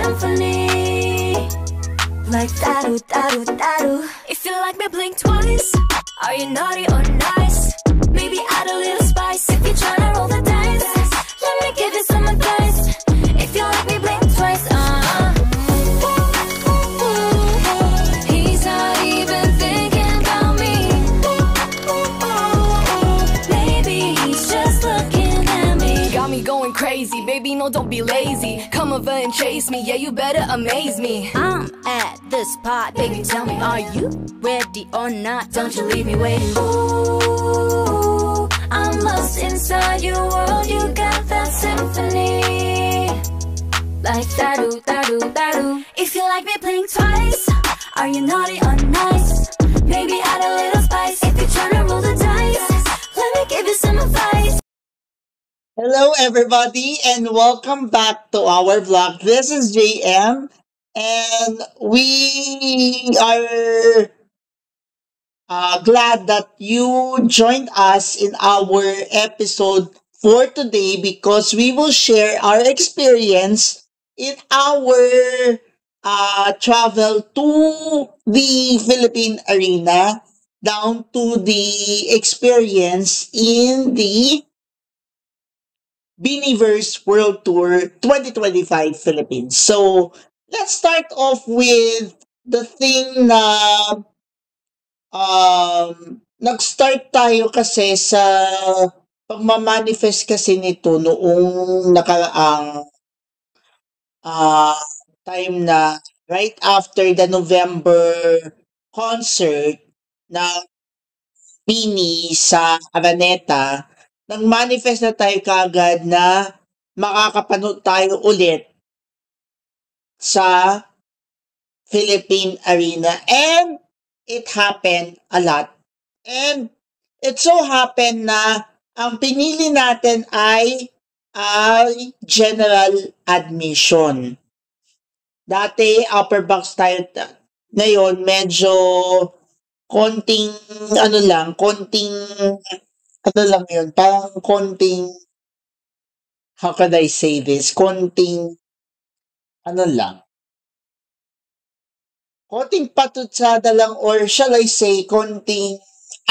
symphony. Like that-oo, that-oo, that-oo. If you like me, blink twice. Are you naughty or nice? Maybe add a little spice. If you're tryna roll the dice, let me give you some advice. If you like me, blink twice. He's not even thinking about me. Maybe he's just looking at me. Got me going crazy, baby, no, don't be lazy. Come over and chase me, yeah, you better amaze me. I'm at the spot, baby, tell me, are you ready or not? Don't you leave me waiting. Ooh, I'm lost inside your world, you got that symphony. Like that-oo, that-oo, that-oo. If you like me, blink twice. Are you naughty or nice? Maybe add a little spice. If you're trying to roll the dice, let me give you some advice. Hello, everybody, and welcome back to our vlog. This is JM, and we are glad that you joined us in our episode for today because we will share our experience in our travel to the Philippine Arena, down to the experience in the Biniverse World Tour 2025 Philippines. So, let's start off with the thing na nag-start tayo kasi sa pagmamanifest kasi nito noong nakaraang time na right after the November concert na Bini sa Araneta, nag-manifest na tayo kaagad na makakapanood tayo ulit sa Philippine Arena, and it happened a lot. And it so happened na ang pinili natin ay general admission. Dati upper box tayo, ngayon medyo konting yun, parang konting, how could I say this, konting patutsada lang, or shall I say, konting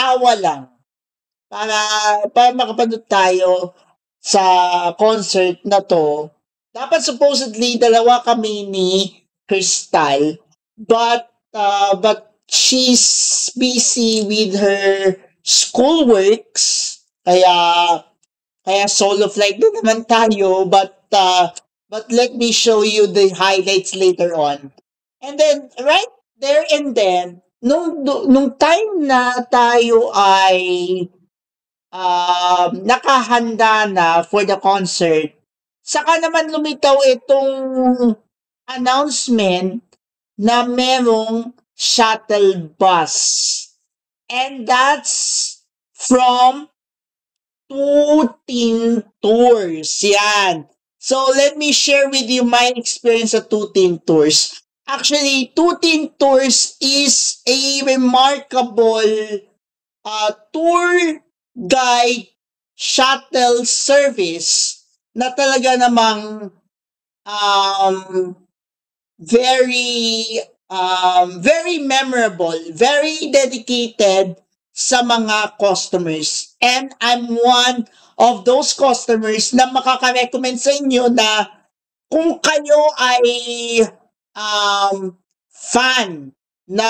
awa lang, para makapanood tayo sa concert na to. Dapat supposedly dalawa kami ni Crystal, but she's busy with her schoolworks, kaya solo flight na naman tayo, but let me show you the highlights later on. And then right there and then, nung time na tayo ay nakahanda na for the concert, saka naman lumitaw itong announcement na merong shuttle bus. And that's from Two Teen Tours. Yan. So, let me share with you my experience sa Two Teen Tours. Actually, Two Teen Tours is a remarkable tour guide shuttle service na talaga namang very memorable, very dedicated sa mga customers. And I'm one of those customers na makaka-recommend sa inyo na kung kayo ay fan na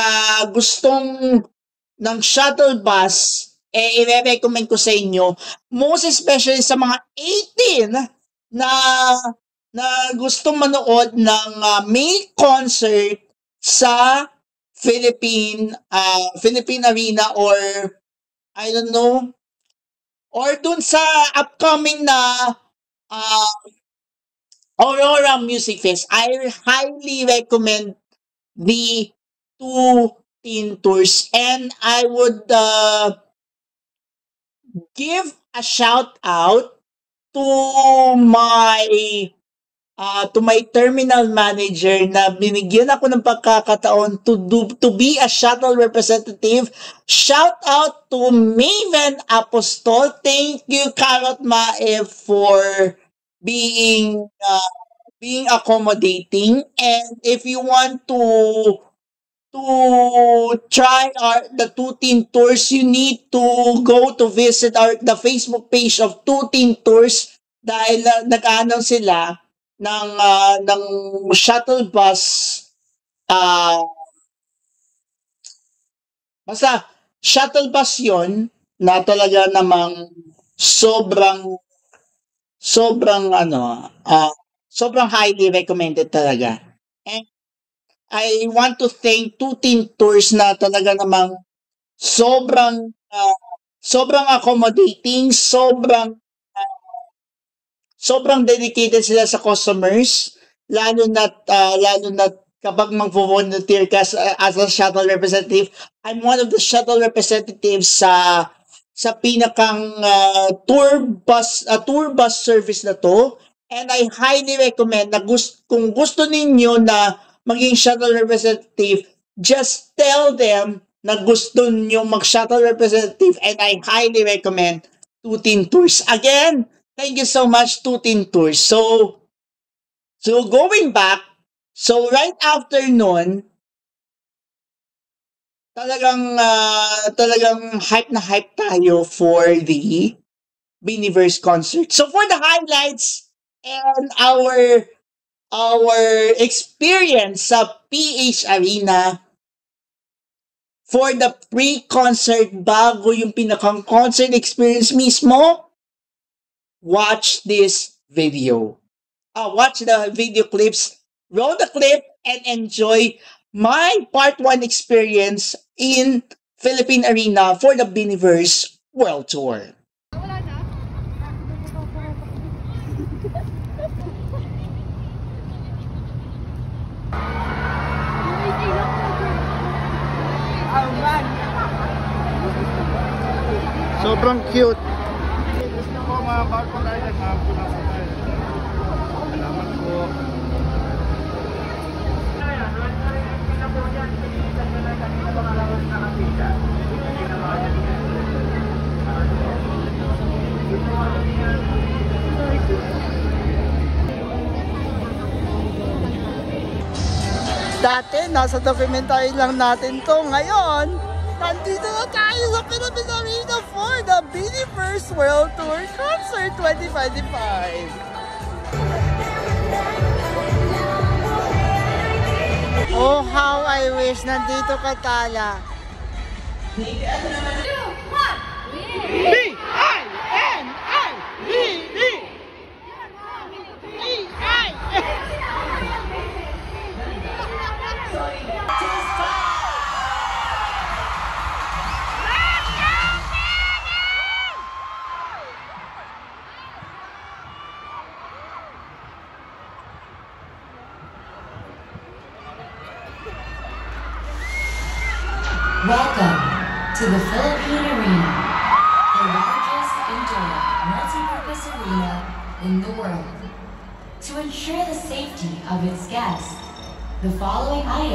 gustong ng shuttle bus, i-recommend ko sa inyo, most especially sa mga 18 na gustong manood ng May concert sa Philippine Arena, or I don't know, or dun sa upcoming na Aurora Music Fest. I highly recommend the Two Teen Tours, and I would give a shout out to my terminal manager na binigyan ako ng pagkakataon to be a shuttle representative. Shout out to Maven Apostol. Thank you, Carrot Mae, for being being accommodating, and if you want to try the Two Teen Tours, you need to go to visit the Facebook page of Two Teen Tours dahil nag-announce sila ng shuttle bus, ah basta shuttle bus 'yon na talaga namang sobrang sobrang ano, sobrang highly recommended talaga. And I want to thank Two Teen Tours na talaga namang sobrang, sobrang accommodating, sobrang dedicated sila sa customers, lalo na kapag magvo-volunteer ka as a shuttle representative. I'm one of the shuttle representatives sa pinakang tour bus service na to, and I highly recommend na kung gusto ninyo na maging shuttle representative, just tell them na gusto niyo mag-shuttle representative, and I highly recommend Two Teen Tours. Again, thank you so much, Two Teen Tours. So going back, so right after nun, talagang hype na hype tayo for the Biniverse concert. So for the highlights and our experience sa PH Arena, for the pre-concert bago yung pinakang concert experience mismo, watch this video. Watch the video clips, roll the clip, and enjoy my part 1 experience in Philippine Arena for the Biniverse World Tour. Sobrang cute. Gusto ko mga barcode island, mga pinasakay. Salamat po. Dati, nasa documentary lang natin to. Ngayon, nandito na tayo sa Philippine Arena for the Biniverse World Tour Concert 2025. Oh, how I wish nandito ka, Tala. Welcome to the Philippine Arena, the largest indoor multi-purpose arena in the world. To ensure the safety of its guests, the following items